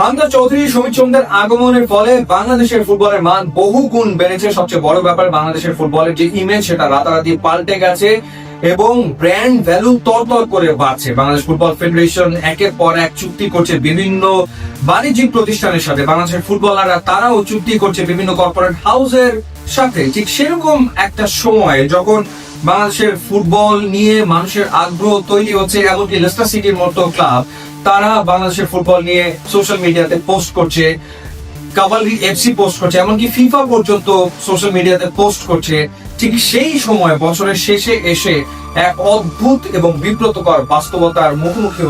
হামজা চৌধুরী, সুমিত সোমদের আগমনের ফলে বাংলাদেশের ফুটবলের মান বহু গুণ বেড়েছে। সবচেয়ে বড় ব্যাপার, বাংলাদেশের ফুটবলের যে ইমেজ সেটা রাতারাতি পাল্টে গেছে এবং ব্র্যান্ড ভ্যালু তরতর করে বাড়ছে। বাংলাদেশ ফুটবল ফেডারেশন একের পর এক চুক্তি করছে বিভিন্ন বাণিজ্যিক প্রতিষ্ঠানের সাথে। বাংলাদেশের ফুটবলাররা তারাও চুক্তি করছে বিভিন্ন কর্পোরেট হাউসের সাথে। ঠিক সেরকম একটা সময় যখন বাংলাদেশের ফুটবল নিয়ে মানুষের আগ্রহ তৈরি হচ্ছে, এমনকি লেস্টার সিটির মতো ক্লাব তারা বাংলাদেশের ফুটবল নিয়ে সোশ্যাল মিডিয়াতে পোস্ট করছে, কাভালরি এফসি পোস্ট করছে, এমনকি ফিফা পর্যন্ত সোশ্যাল মিডিয়াতে পোস্ট করছে। ঠিক সেই সময় বছরের শেষে এসে এক অদ্ভুত এবং বিব্রতকর বাস্তবতার মুখোমুখি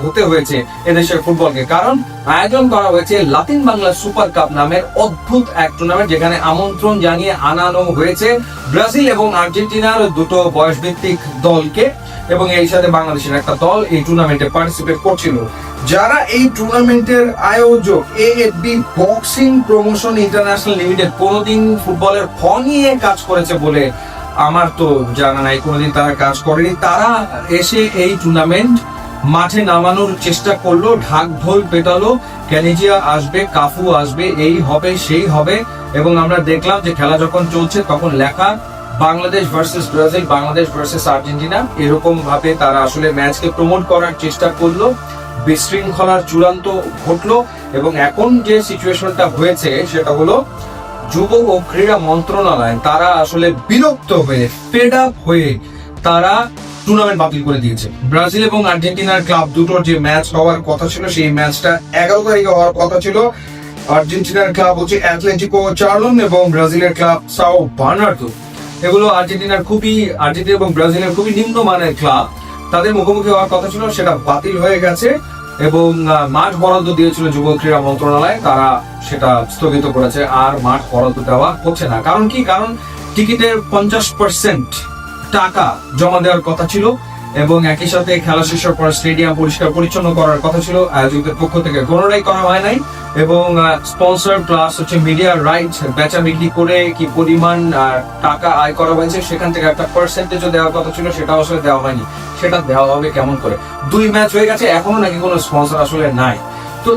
হতে হয়েছে এদেশের ফুটবলকে। কারণ আয়োজন করা হয়েছে লাতিন বাংলা সুপার কাপ নামের অদ্ভুত এক টুর্নামেন্ট, যেখানে আমন্ত্রণ জানিয়ে আনানো হয়েছে ব্রাজিল এবং আর্জেন্টিনার দুটো বয়সভিত্তিক দলকে, এবং এই সাথে বাংলাদেশের একটা দল এই টুর্নামেন্টে পার্টিসিপেট করছিল। যারা এই টুর্নামেন্টের আয়োজক AFB boxing promotion international limited, কোনোদিন ফুটবলের ফ নিয়ে কাজ করেছে বলে আমার তো জানা নাই, কোনোদিন তারা কাজ করেনি। তারা এসে এই টুর্নামেন্ট মাঠে নামানোর চেষ্টা করলো, ঢাক ঢোল পেটালো, ক্যানিজিয়া আসবে, কাফু আসবে, এই হবে সেই হবে। এবং আমরা দেখলাম যে খেলা যখন চলছে তখন লেখা Bangladesh versus Brazil, Bangladesh versus Argentina, এরকম ভাবে তারা আসলে ম্যাচকে প্রমোট করার চেষ্টা করলো। বিশৃঙ্খলার চূড়ান্ত ঘটলো এবং এখন যে সিচুয়েশনটা হয়েছে সেটা হলো যুব ও ক্রীড়া মন্ত্রণালয় তারা আসলে বিরক্ত হয়ে, ফেড আপ হয়ে তারা টুর্নামেন্ট বাতিল করে দিয়েছে। ব্রাজিল এবং আর্জেন্টিনার ক্লাব দুটোর যে ম্যাচ হওয়ার কথা ছিল সেই ম্যাচটা 11 তারিখে হওয়ার কথা ছিল। আর্জেন্টিনার ক্লাব হচ্ছে অ্যাটলেটিকো চার্লন এবং ব্রাজিলের ক্লাব সাও বার্নার্দো। এগুলো আর্জেন্টিনা এবং ব্রাজিলের খুবই নিম্নমানের ক্লাব। তাদের মুখোমুখি হওয়ার কথা ছিল, সেটা বাতিল হয়ে গেছে এবং মাঠ বরাদ্দ দিয়েছিল যুব ক্রীড়া মন্ত্রণালয়, তারা সেটা স্থগিত করেছে। আর মাঠ বরাদ্দ দেওয়া হচ্ছে না। কারণ কি? কারণ টিকিটের 50% টাকা জমা দেওয়ার কথা ছিল এবং একই সাথে খেলা শেষের পর স্টেডিয়াম পরিষ্কার পরিচ্ছন্ন করার কথা ছিল। আয়োজকদের পক্ষ থেকে কোনোটাই করা হয় নাই এবং স্পন্সর প্লাস হচ্ছে মিডিয়া রাইটস বেচা বিক্রি করে কি পরিমাণ টাকা আয় করা হয়েছে সেখান থেকে একটা পার্সেন্টেজও দেওয়ার কথা ছিল, সেটা আসলে দেওয়া হয়নি। সেটা দেওয়া হবে কেমন করে? 2 ম্যাচ হয়ে গেছে, এখনো নাকি কোনো স্পন্সর আসলে নাই। তো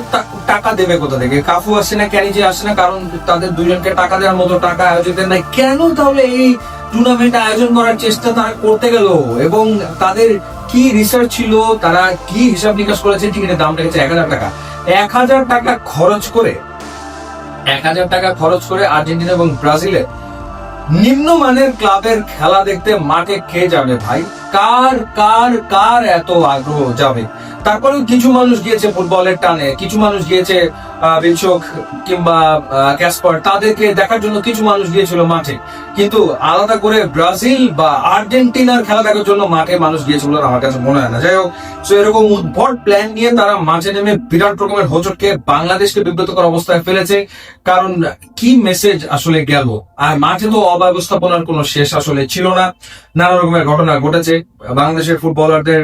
টাকা দেবে কোথা থেকে? কাফু আসছে না, ক্যানিজি আসছে না, কারণ তাদের দুজনকে টাকা দেওয়ার মতো টাকা আয়োজকদের নাই। কেন তাহলে এই টুর্নামেন্ট আয়োজন করার চেষ্টা তারা করতে গেল? এবং তাদের কি রিসার্চ ছিল, তারা কি হিসাব নিকাশ করেছে? টিকিটের দাম রেখেছে 1000 টাকা। 1000 টাকা খরচ করে, 1000 টাকা খরচ করে আর্জেন্টিনা এবং ব্রাজিলের নিম্নমানের ক্লাবের খেলা দেখতে মাঠে কে যাবে ভাই? কার কার কার এত আগ্রহ যাবে? তারপরেও কিছু মানুষ গিয়েছে ফুটবলের টানে, কিছু মানুষ গিয়েছে বিলচোক কিংবা ক্যাসপার, তাদেরকে দেখার জন্য কিছু মানুষ গিয়েছিল মাঠে। কিন্তু আলাদা করে ব্রাজিল বা আর্জেন্টিনার খেলা দেখার জন্য মাঠে মানুষ গিয়েছিল আমার কাছে মনে হয় না। যাই হোক, তো এরকম উদ্ভট প্ল্যান নিয়ে তারা মাঠে নেমে বিরাট রকমের হোঁচটকে বাংলাদেশকে বিব্রতকর অবস্থায় ফেলেছে। কারণ কি মেসেজ আসলে গেল? আর মাঠে তো অব্যবস্থাপনার কোনো শেষ আসলে ছিল না, নানা রকমের ঘটনা ঘটেছে। বাংলাদেশের ফুটবলারদের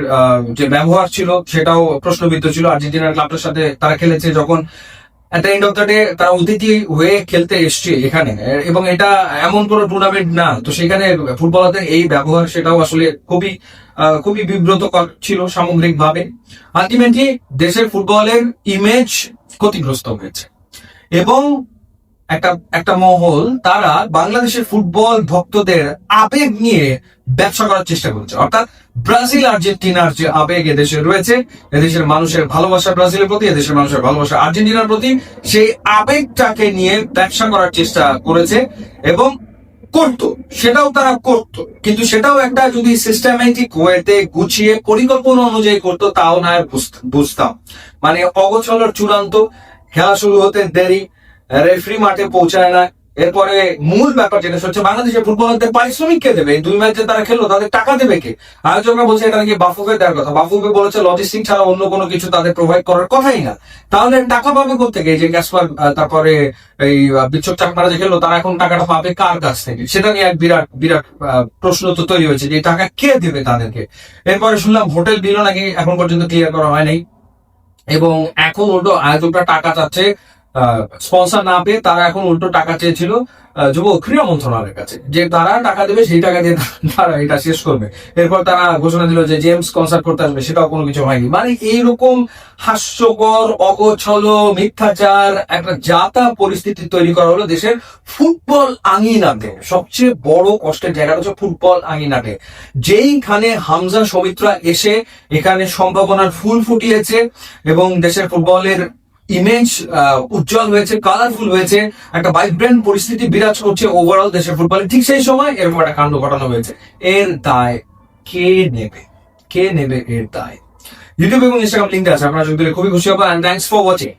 যে ব্যবহার ছিল সেটাও প্রশ্নবিদ্ধ ছিল। আর্জেন্টিনার ক্লাবটার সাথে তারা খেলেছে যখন at the end of the day তারা অতিথি হয়ে খেলতে এসছে এখানে, এবং এটা এমন কোনো টুর্নামেন্ট না, তো সেখানে ফুটবলারদের এই ব্যবহার সেটাও আসলে খুবই বিব্রতকর ছিল সামগ্রিক ভাবে। আলটিমেটলি দেশের ফুটবলের ইমেজ ক্ষতিগ্রস্ত হয়েছে এবং একটা মহল তারা বাংলাদেশের ফুটবল ভক্তদের আবেগ নিয়ে ব্যবসা করার চেষ্টা করছে। অর্থাৎ ব্রাজিল আর্জেন্টিনার যে আবেগ এদেশে রয়েছে, এদেশের মানুষের ভালোবাসা ব্রাজিলের প্রতি, এদেশের মানুষের ভালোবাসা আর্জেন্টিনার প্রতি, সেই আবেগটাকে নিয়ে ব্যবসা করার চেষ্টা করেছে এবং করতো, সেটাও তারা করতো। কিন্তু সেটাও একটা যদি সিস্টেমেটিক ওয়েতে গুছিয়ে পরিকল্পনা অনুযায়ী করতো তাও না বুঝতাম। মানে অগোছালোর চূড়ান্ত, খেলা শুরু হতে দেরি, রেফারি মাঠে পৌঁছায় না। এরপরে মূল ব্যাপার যেটা হচ্ছে বাংলাদেশের ফুটবলারদের পারিশ্রমিক কে দেবে? 2 ম্যাচে তারা খেললো, তাদের টাকা দেবে কে? আয়োজকরা বলছে এটা নাকি বাফুফে দেওয়ার কথা। বাফুফে বলেছে লজিস্টিক ছাড়া অন্য কোনো কিছু তাদের প্রোভাইড করার কথাই না। তাহলে টাকা পাবে কোথেকে? এই যে ক্যাসপার, তারপরে এই বিচ্ছক চাকমারা যে খেললো, তারা এখন টাকাটা পাবে কার কাছ থেকে? সেটা নিয়ে এক বিরাট বিরাট প্রশ্ন তো তৈরি হয়েছে যে টাকা কে দেবে তাদেরকে। এরপরে শুনলাম হোটেল বিলও নাকি এখন পর্যন্ত ক্লিয়ার করা হয় নাই এবং এখন উল্টো আয়োজকরা টাকা চাচ্ছে স্পন্সর না পেয়ে তারা এখন উল্টো টাকা চেয়েছিল যুব ক্রীড়া মন্ত্রণালয়ের কাছে, যে তারা টাকা দেবে, সেই টাকা দিয়ে তারা এটা শেষ করবে। এরপর তারা ঘোষণা দিল যে জেমস কনসার্ট করতে আসবে, সেটাও কোনো কিছু হয়নি। মানে এইরকম হাস্যকর, অগোছলো, মিথ্যাচার একটা জাতা পরিস্থিতি তৈরি করা হলো দেশের ফুটবল আঙিনাতে। সবচেয়ে বড় কষ্টের জায়গাটা হচ্ছে ফুটবল আঙিনাতে, যেইখানে হামজা সৌমিত্রা এসে এখানে সম্ভাবনার ফুল ফুটিয়েছে এবং দেশের ফুটবলের ইমেজ উজ্জ্বল হয়েছে, কালারফুল হয়েছে, একটা ভাইব্রেন্ট পরিস্থিতি বিরাজ করছে ওভারঅল দেশের ফুটবলে, ঠিক সেই সময় এরকম একটা কাণ্ড ঘটানো হয়েছে। এর দায় কে নেবে? কে নেবে এর দায়? ইউটিউব এবং ইনস্টাগ্রাম লিঙ্ক আছে, আপনারা যদি দিলে খুবই খুশি হবো। And thanks for watching.